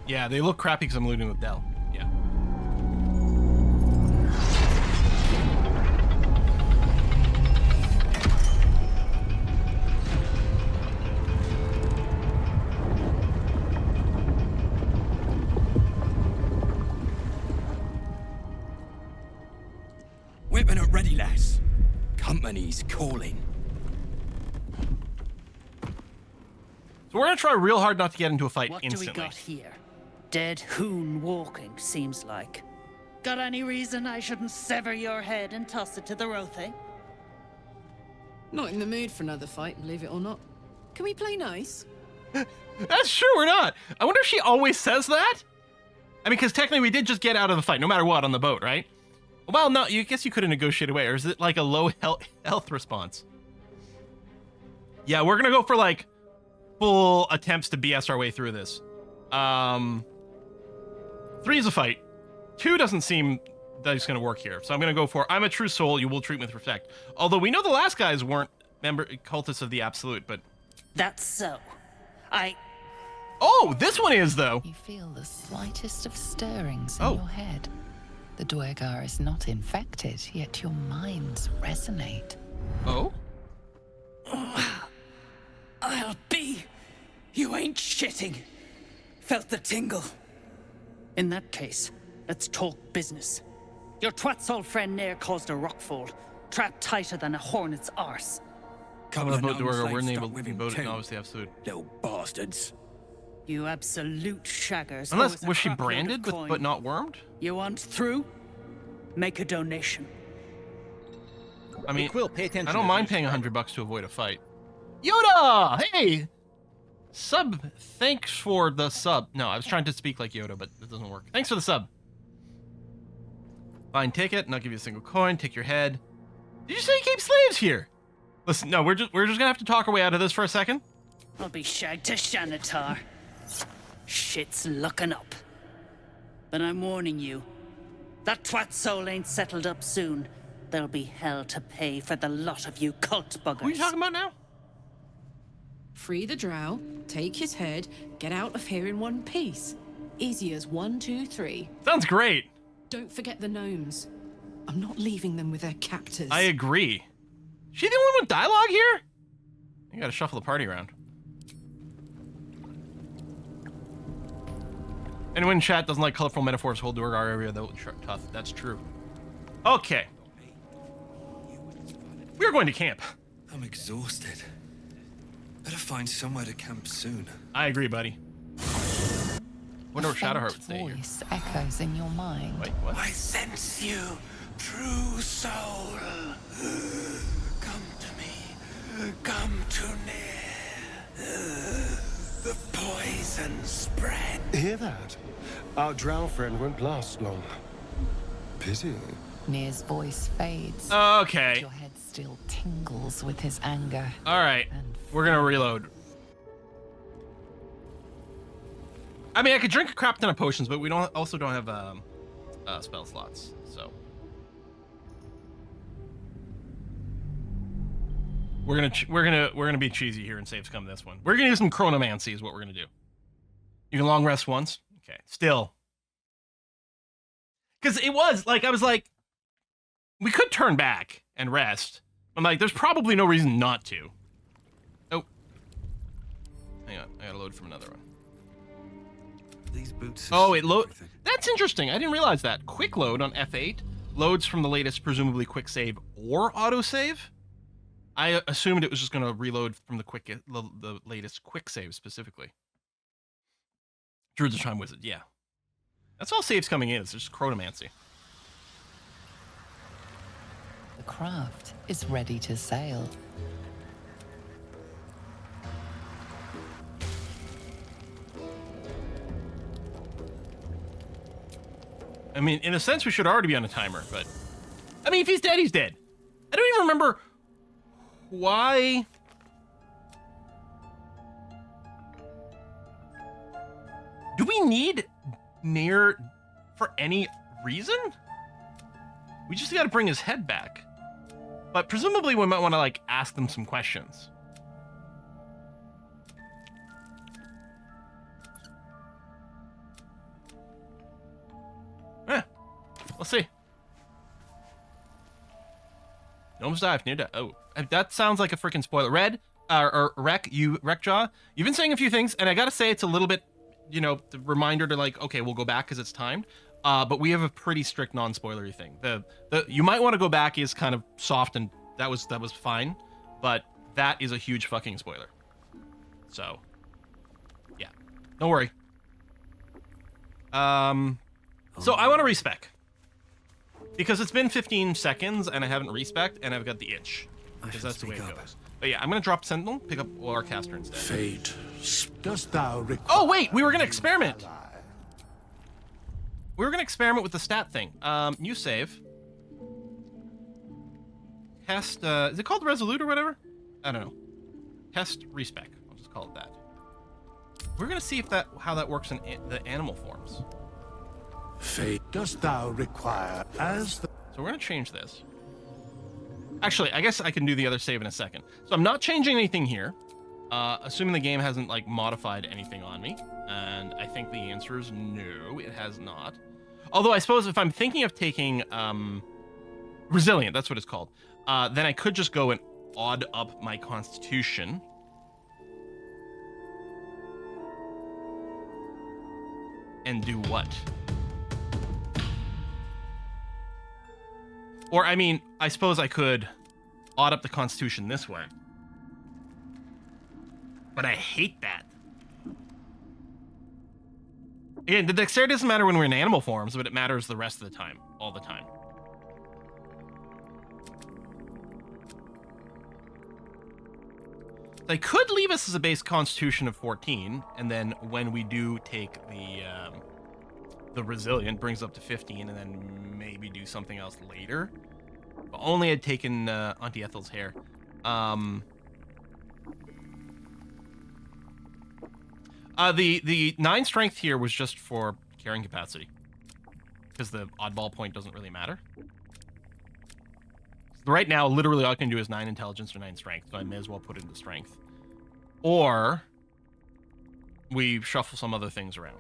Yeah, they look crappy because I'm looting with Dell. Yeah. Weapon at ready, lass. Company's calling. So we're gonna try real hard not to get into a fight What instantly. do we got here? Dead hoon walking, seems like. Got any reason I shouldn't sever your head and toss it to the Rothe? Not in the mood for another fight, believe it or not. Can we play nice? That's true or not? I wonder if she always says that? I mean, because technically we did just get out of the fight, no matter what, on the boat, right? Well, no, you guess you could have negotiated away, or is it like a low health response? Yeah, we're gonna go for like full attempts to BS our way through this. 3 is a fight. 2 doesn't seem that it's gonna work here, so I'm gonna go for I'm a true soul, you will treat me with respect. Although we know the last guys weren't cultists of the Absolute, but That's so. oh, this one is though. You feel the slightest of stirrings in Oh. your head. The Duergar is not infected, yet your minds resonate. Oh? I'll be. You ain't shitting. Felt the tingle. In that case, let's talk business. Your twat's old friend Nair caused a rockfall, trapped tighter than a hornet's arse. Couple of boat Duergar weren't slaves able stuck to with be him voted too. obviously Absolute. Little bastards. You absolute shaggers. Unless, owe us a was she crap load of branded coin. but not wormed? You want through? Make a donation. I mean, Quill, pay attention. I don't to mind who's paying driving. $100 to avoid a fight. Yoda! Hey! Sub, thanks for the sub. No, I was trying to speak like Yoda, but it doesn't work. Thanks for the sub. Fine ticket, not give you a single coin, take your head. Did you say you keep slaves here? Listen, no, we're just gonna have to talk our way out of this for a second. I'll be shagged to Shanatar. Shit's looking up. But I'm warning you, that twat soul ain't settled up soon. There'll be hell to pay for the lot of you cult buggers. Who are you talking about now? Free the drow, take his head, get out of here in one piece. Easy as 1, 2, 3. Sounds great. Don't forget the gnomes. I'm not leaving them with their captors. I agree. She the only one with dialogue here? You gotta shuffle the party around. Anyone in chat doesn't like colorful metaphors, whole Duergar area, though, tough. That's true. Okay. We're going to camp. I'm exhausted. Better find somewhere to camp soon. I agree, buddy. Wonder what Shadowheart would Faint say here. voice echoes in your mind. Wait, what? I sense you, true soul. Come to me. Come too near. The poison spread. Hear that? Our drow friend won't last long. Pity. Nir's voice fades. Okay. Your head still tingles with his anger. All right. We're gonna reload. I mean, I could drink a crap ton of potions, but we also don't have spell slots, so we're gonna be cheesy here and save scum this one. We're gonna do some chronomancy is what we're gonna do. You can long rest once. Okay, still, because it was like I was like, we could turn back and rest. I'm like, there's probably no reason not to. Oh, hang on, I gotta load from another one. These boots. Oh, it load. That's interesting. I didn't realize that. Quick load on F8 loads from the latest, presumably quick save or autosave. I assumed it was just going to reload from the latest quick save specifically. Druid's a Chime Wizard, yeah. That's all saves coming in. It's just chronomancy. The craft is ready to sail. I mean, in a sense, we should already be on a timer, but... I mean, if he's dead, he's dead. I don't even remember why... Do we need Nair for any reason? We just gotta bring his head back. But presumably we might want to, like, ask them some questions. Let's see. Gnomes dive near death. Oh, that sounds like a freaking spoiler. Red, or Wreckjaw, you've been saying a few things, and I gotta say it's a little bit, you know, the reminder to like, okay, we'll go back because it's timed. But we have a pretty strict non-spoilery thing. The you might want to go back is kind of soft, and that was fine, but that is a huge fucking spoiler. So, yeah, don't worry. So I want to respec. Because it's been 15 seconds and I haven't respec and I've got the itch. Because that's the way it goes. But yeah, I'm going to drop Sentinel, pick up Warcaster instead. Fate, dost thou Oh wait, we were going to experiment. We were going to experiment with the stat thing. New save. Test, is it called Resolute or whatever? I don't know. Test respec. I'll just call it that. We're going to see if how that works in the animal forms. Fate, dost thou require as the... So we're going to change this. Actually, I guess I can do the other save in a second. So I'm not changing anything here, assuming the game hasn't like modified anything on me. And I think the answer is no, it has not. Although I suppose if I'm thinking of taking Resilient, that's what it's called, then I could just go and odd up my Constitution. And do what? Or, I mean, I suppose I could odd up the Constitution this way. But I hate that. Again, the dexterity doesn't matter when we're in animal forms, but it matters the rest of the time. All the time. They could leave us as a base Constitution of 14, and then when we do take the Resilient, brings up to 15, and then maybe do something else later. But only had taken Auntie Ethel's hair. The 9 strength here was just for carrying capacity, because the oddball point doesn't really matter. So right now, literally all I can do is 9 intelligence or 9 strength, so I may as well put it into strength. Or we shuffle some other things around.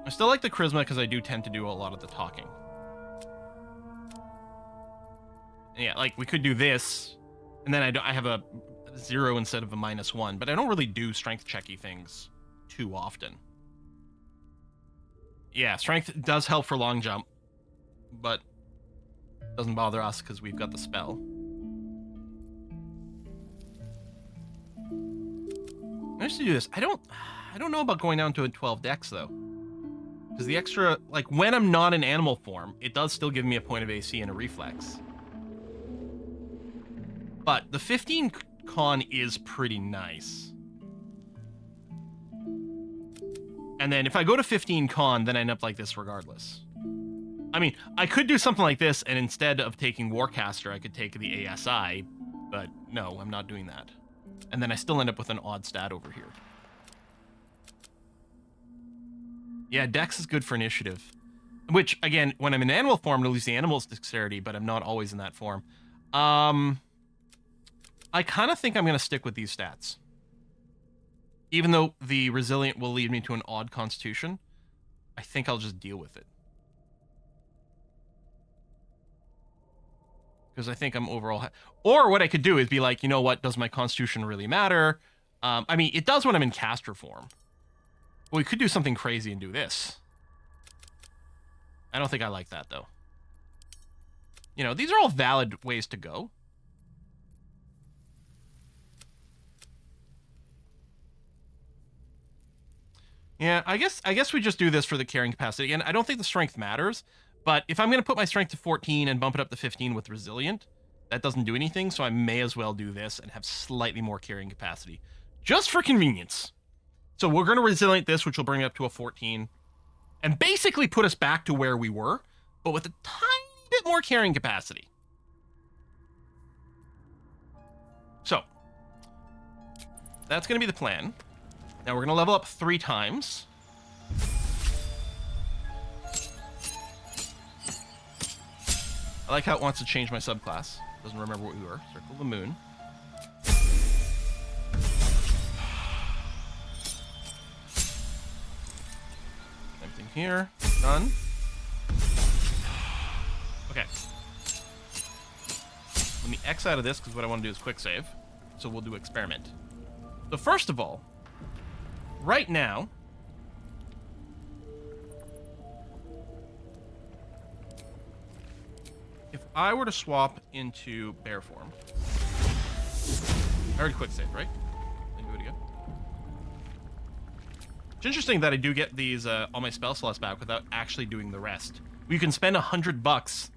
I still like the charisma because I do tend to do a lot of the talking. And yeah, like we could do this, and then I have a 0 instead of a -1, but I don't really do strength checky things too often. Yeah, strength does help for long jump, but doesn't bother us because we've got the spell. I used to do this. I don't know about going down to a 12 dex though. Because the extra, like when I'm not in animal form, it does still give me a point of AC and a reflex. But the 15 con is pretty nice. And then if I go to 15 con, then I end up like this regardless. I mean, I could do something like this, and instead of taking Warcaster, I could take the ASI, but no, I'm not doing that. And then I still end up with an odd stat over here. Yeah, Dex is good for initiative. Which, again, when I'm in animal form, I lose the animal's dexterity, but I'm not always in that form. I kind of think I'm going to stick with these stats. Even though the Resilient will lead me to an odd Constitution, I think I'll just deal with it. Because I think I'm overall... Or what I could do is be like, you know what, does my Constitution really matter? I mean, it does when I'm in caster form. Well, we could do something crazy and do this. I don't think I like that, though. You know, these are all valid ways to go. Yeah, I guess we just do this for the carrying capacity. And I don't think the strength matters, but if I'm going to put my strength to 14 and bump it up to 15 with Resilient, that doesn't do anything, so I may as well do this and have slightly more carrying capacity. Just for convenience. So we're going to Resilient this, which will bring it up to a 14, and basically put us back to where we were, but with a tiny bit more carrying capacity. So, that's going to be the plan. Now we're going to level up 3 times. I like how it wants to change my subclass. Doesn't remember what we were. Circle of the Moon. here. Done. Okay. Let me X out of this, because what I want to do is quick save. So we'll do experiment. So first of all, right now, if I were to swap into bear form, I already quick saved, right? Then do it again. It's interesting that I do get these all my spell slots back without actually doing the rest. You can spend $100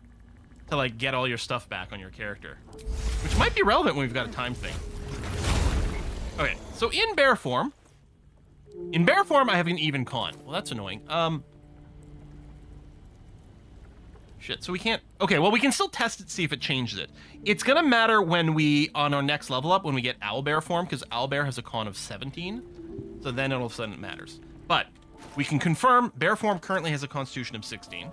to like get all your stuff back on your character, which might be relevant when we've got a time thing. Okay, so in bear form, I have an even con. Well, that's annoying. Shit, so we can't... Okay, well, we can still test it, see if it changes it. It's gonna matter when we, on our next level up, when we get owlbear form, because owlbear has a con of 17, so then all of a sudden it matters. But we can confirm bear form currently has a constitution of 16.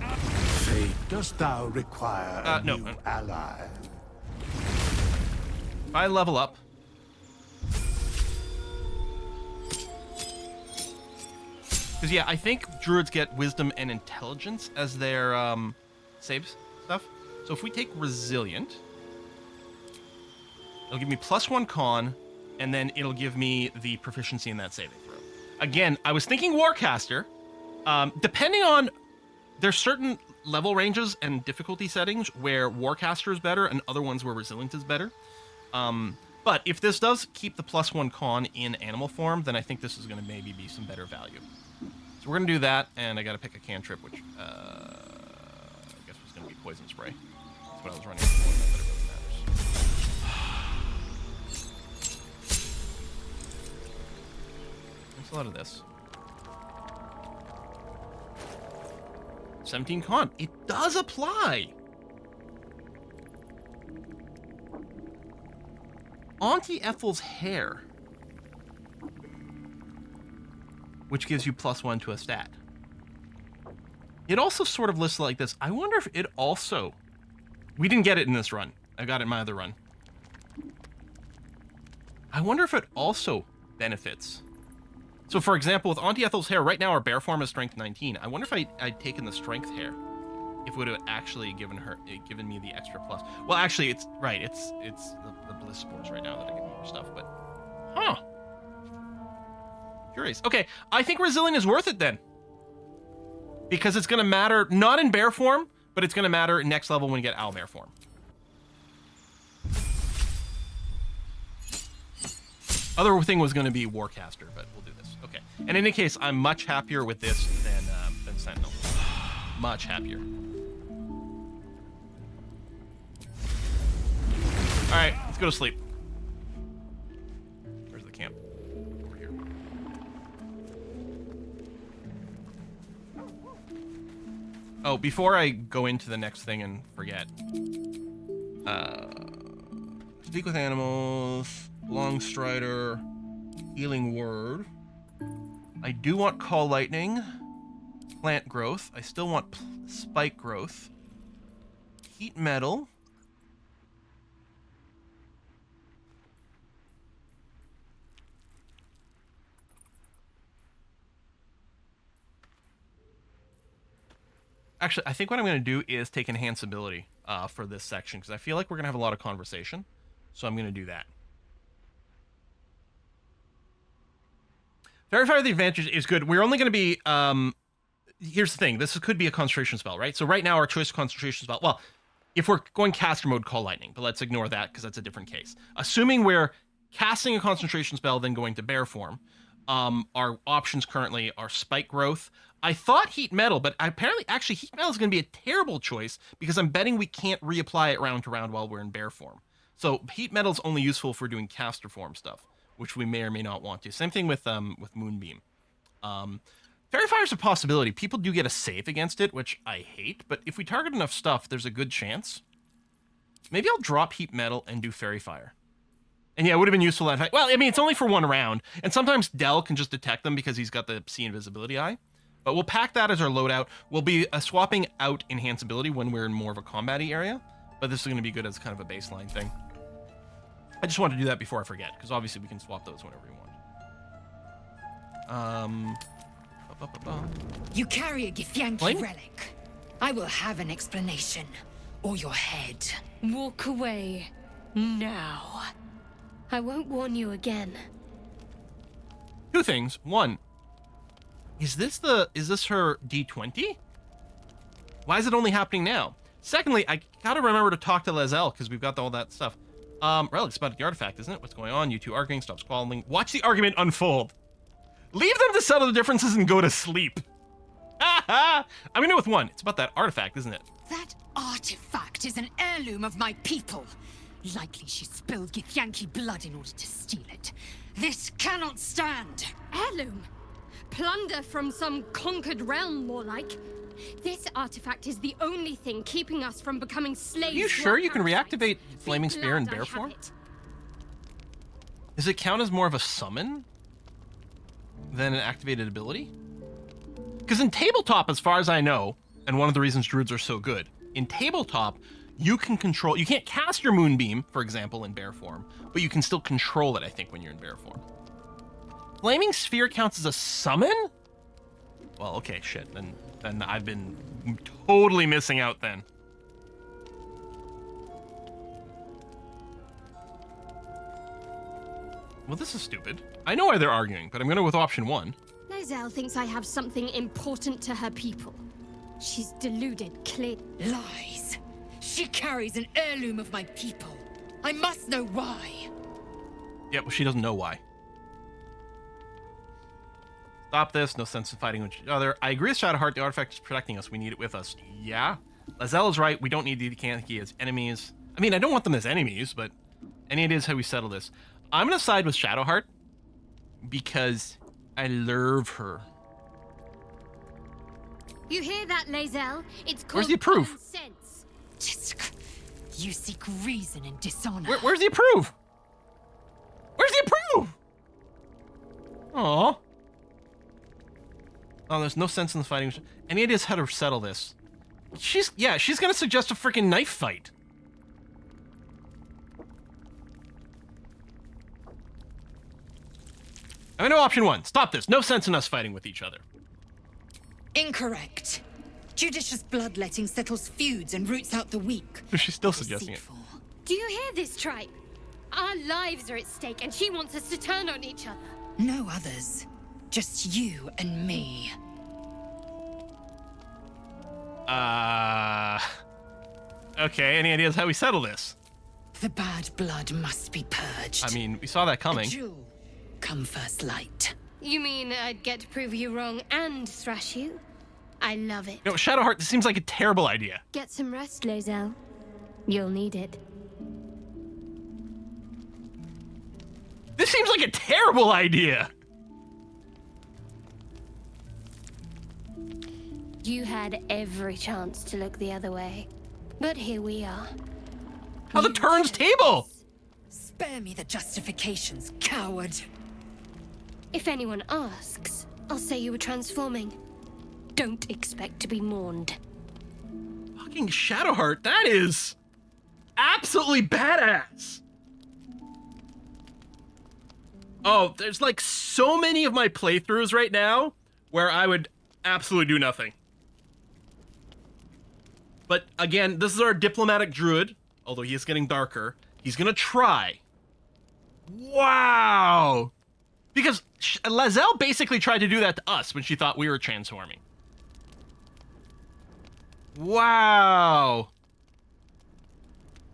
Fate, dost thou require a no. new ally? If I level up... Because, yeah, I think druids get wisdom and intelligence as their saves stuff. So if we take resilient, it'll give me +1 con, and then it'll give me the proficiency in that saving throw. Again, I was thinking warcaster. Depending on... There's certain level ranges and difficulty settings where warcaster is better and other ones where resilient is better. But if this does keep the +1 con in animal form, then I think this is going to maybe be some better value. So we're going to do that, and I got to pick a cantrip, which I guess was going to be poison spray. That's what I was running for, not that it really matters. Thanks a lot of this. 17 con. It does apply! Auntie Ethel's hair, which gives you +1 to a stat. It also sort of lists like this. I wonder if it also... We didn't get it in this run. I got it in my other run. I wonder if it also benefits. So for example, with Auntie Ethel's hair, right now our bear form is strength 19. I wonder if I'd taken the strength hair. If it would have actually given me the extra plus. Well, actually, it's right. It's the bliss spores right now that I get more stuff. But, huh? Curious. Okay, I think resilient is worth it then, because it's gonna matter not in bear form, but it's gonna matter in next level when we get owlbear form. Other thing was gonna be warcaster, but we'll do this. Okay. And in any case, I'm much happier with this than Sentinel. Much happier. All right, let's go to sleep. Where's the camp? Over here. Oh, before I go into the next thing and forget. Speak with animals, long strider, healing word. I do want call lightning, plant growth. I still want spike growth, heat metal. Actually, I think what I'm going to do is take enhanceability for this section, because I feel like we're going to have a lot of conversation. So I'm going to do that. Verify the advantage is good. We're only going to be... here's the thing. This could be a concentration spell, right? So right now, our choice concentration spell... Well, if we're going caster mode, call lightning. But let's ignore that, because that's a different case. Assuming we're casting a concentration spell, then going to bear form, our options currently are spike growth. I thought heat metal, but apparently, actually, heat metal is going to be a terrible choice, because I'm betting we can't reapply it round to round while we're in bear form. So heat metal is only useful if we're doing caster form stuff, which we may or may not want to. Same thing with Moonbeam. Fairy Fire is a possibility. People do get a save against it, which I hate, but if we target enough stuff, there's a good chance. Maybe I'll drop heat metal and do Fairy Fire. And yeah, it would have been useful that fact. Well, I mean, it's only for one round, and sometimes Del can just detect them because he's got the See Invisibility Eye. But we'll pack that as our loadout. We'll be swapping out enhanceability when we're in more of a combat-y area, but this is going to be good as kind of a baseline thing. I just wanted to do that before I forget, because obviously we can swap those whenever we want. You carry a Githyanki Flame? relic. I will have an explanation. Or your head. Walk away. Now. I won't warn you again. Two things. One, is this her D20? Why is it only happening now? Secondly, I gotta remember to talk to Lae'zel because we've got all that stuff. Relic's about the artifact, isn't it? What's going on? You two arguing, stop squabbling. Watch the argument unfold. Leave them to settle the differences and go to sleep. I'm gonna go with one. It's about that artifact, isn't it? That artifact is an heirloom of my people. Likely she spilled Githyanki blood in order to steal it. This cannot stand. Heirloom? Plunder from some conquered realm, more like. This artifact is the only thing keeping us from becoming slaves. Are you sure you can reactivate Flaming Spear in bear form? Does it count as more of a summon than an activated ability? Because in tabletop, as far as I know, and one of the reasons druids are so good, in tabletop, you can't cast your moonbeam, for example, in bear form, but you can still control it, I think, when you're in bear form. Flaming Sphere counts as a summon? Well, okay, shit. Then I've been totally missing out then. Well, this is stupid. I know why they're arguing, but I'm gonna go with option one. Lae'zel thinks I have something important to her people. She's deluded, clear. Lies. She carries an heirloom of my people. I must know why. Yeah, well, she doesn't know why. Stop this. No sense in fighting with each other. I agree with Shadowheart. The artifact is protecting us. We need it with us. Yeah. Lae'zel is right. We don't need the Githyanki as enemies. I mean, I don't want them as enemies, but any ideas how we settle this? I'm going to side with Shadowheart because I love her. You hear that, Lae'zel? It's called Where's the approve? common sense. You seek reason and dishonor. Where's the approve? Where's the approve? Aw. Oh, there's no sense in the fighting. Any ideas how to settle this? She's gonna suggest a freaking knife fight. I'm gonna option one. Stop this. No sense in us fighting with each other. Incorrect. Judicious bloodletting settles feuds and roots out the weak. She's still suggesting it. Do you hear this, tribe? Our lives are at stake, and she wants us to turn on each other. No others. Just you and me. Okay, any ideas how we settle this? The bad blood must be purged. I mean, we saw that coming. A duel. Come first light. You mean I'd get to prove you wrong and thrash you? I love it. No, Shadowheart, this seems like a terrible idea. Get some rest, Lae'zel. You'll need it. This seems like a terrible idea. You had every chance to look the other way, but here we are. How the turns table? Spare me the justifications, coward. If anyone asks, I'll say you were transforming. Don't expect to be mourned. Fucking Shadowheart, that is absolutely badass. Oh, there's like so many of my playthroughs right now where I would absolutely do nothing. But again, this is our diplomatic druid, although he is getting darker. He's gonna try. Wow! Because Lae'zel basically tried to do that to us when she thought we were transforming. Wow!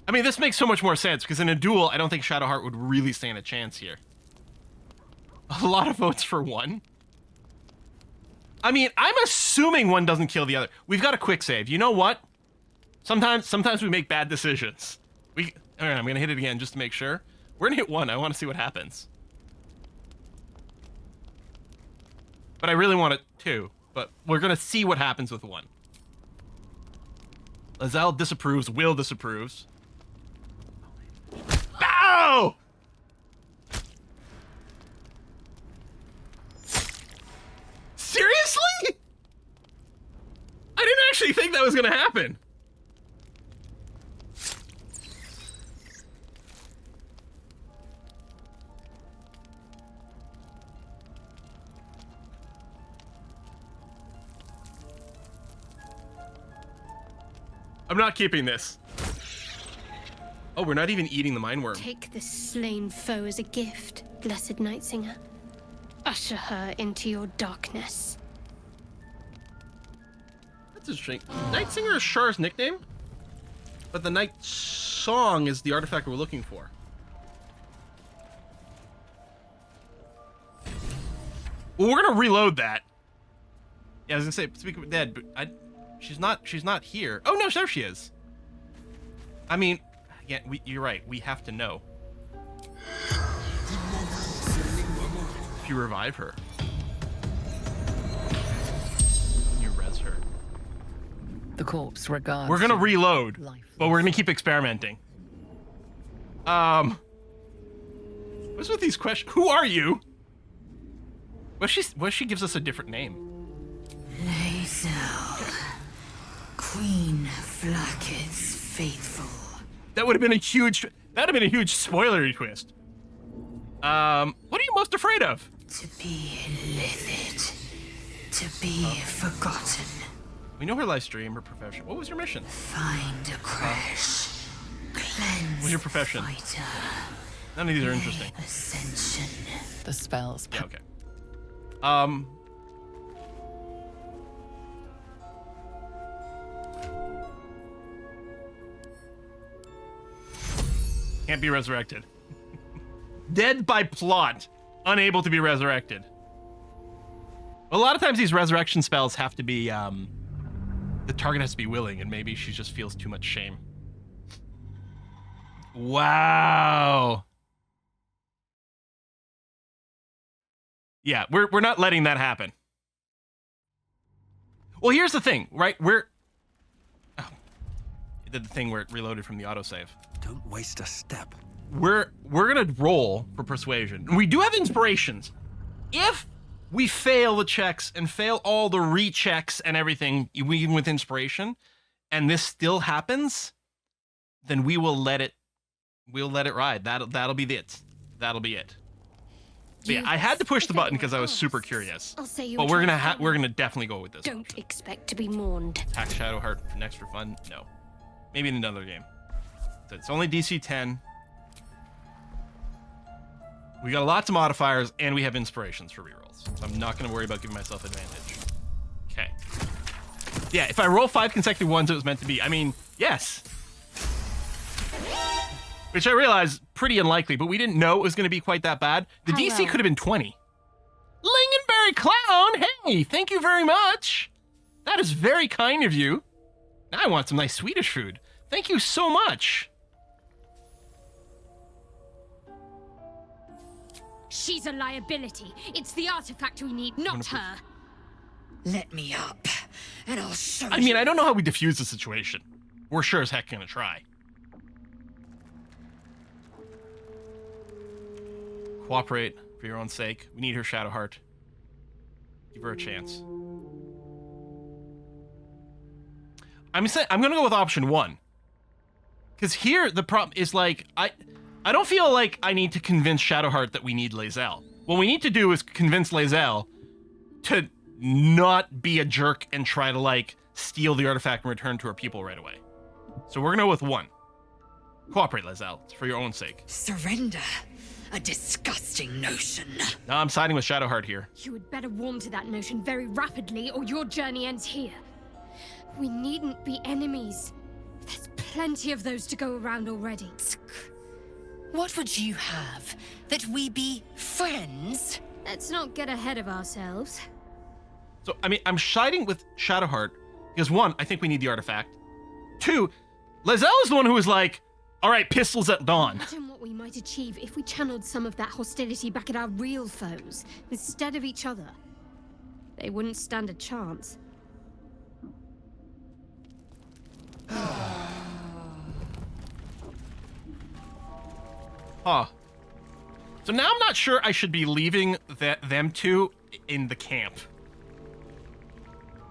I mean, this makes so much more sense, because in a duel, I don't think Shadowheart would really stand a chance here. A lot of votes for one. I mean, I'm assuming one doesn't kill the other. We've got a quick save. You know what? Sometimes we make bad decisions. All right, I'm gonna hit it again just to make sure. We're gonna hit one. I want to see what happens. But I really want it two. But we're gonna see what happens with one. Lae'zel disapproves. Will disapproves. Ow! Seriously? I didn't actually think that was gonna happen. I'm not keeping this. Oh, we're not even eating the mind worm. Take this slain foe as a gift, blessed Night Singer. Usher her into your darkness. That's interesting. Night Singer is Shar's nickname, but the Night Song is the artifact we're looking for. Well, we're gonna reload that. Yeah, I was gonna say, speaking of dead, but she's not here. Oh no, there she is. I mean, yeah, you're right. We have to know. If you revive her, you res her. The corpse regards. We're gonna reload, but we're gonna keep experimenting. What's with these questions? Who are you? What if she gives us a different name? Lae'zel, Queen Flackett's faithful. That would have been a huge. That'd have been a huge spoilery twist. What are you most afraid of? To be livid, to be forgotten. We know her live stream, her profession. What was your mission? Find a crash, cleanse. What's your profession? Fighter, None of these are interesting. ascension. The spells. Yeah, okay. Can't be resurrected. Dead by plot. Unable to be resurrected. A lot of times these resurrection spells have to be, the target has to be willing, and maybe she just feels too much shame. Wow. Yeah, we're not letting that happen. Well, here's the thing, right? It did the thing where it reloaded from the autosave. Don't waste a step. We're gonna roll for persuasion. We do have inspirations. If we fail the checks and fail all the rechecks and everything, even with inspiration, and this still happens, then we will let it. We'll let it ride. That'll be it. That'll be it. But yeah, I had to push the button because I was super curious. I'll say you But we're gonna definitely go with this. Don't expect to be mourned. Attack Shadow Heart for next for fun? No. Maybe in another game. So it's only DC 10. We got lots of modifiers, and we have inspirations for rerolls. So I'm not going to worry about giving myself advantage. Okay. Yeah, if I roll 5 consecutive ones, it was meant to be. I mean, yes. Which I realize, pretty unlikely, but we didn't know it was going to be quite that bad. The DC could have been 20. Lingonberry Clown, hey, thank you very much. That is very kind of you. Now I want some nice Swedish food. Thank you so much. She's a liability. It's the artifact we need, not her. Let me up, and I'll show you. I mean, I don't know how we defuse the situation. We're sure as heck gonna try. Cooperate for your own sake. We need her Shadow Heart. Give her a chance. I'm gonna go with option 1. Because here the problem is like I don't feel like I need to convince Shadowheart that we need Lae'zel. What we need to do is convince Lae'zel to not be a jerk and try to like steal the artifact and return to her people right away. So we're gonna go with 1. Cooperate, Lae'zel. It's for your own sake. Surrender. A disgusting notion. No, I'm siding with Shadowheart here. You would better warm to that notion very rapidly, or your journey ends here. We needn't be enemies. There's plenty of those to go around already. What would you have? That we be friends? Let's not get ahead of ourselves. So, I mean, I'm siding with Shadowheart because 1, I think we need the artifact. 2, Lae'zel is the one who was like, all right, pistols at dawn. Imagine what we might achieve if we channeled some of that hostility back at our real foes, instead of each other. They wouldn't stand a chance. Huh. So now I'm not sure I should be leaving them two in the camp.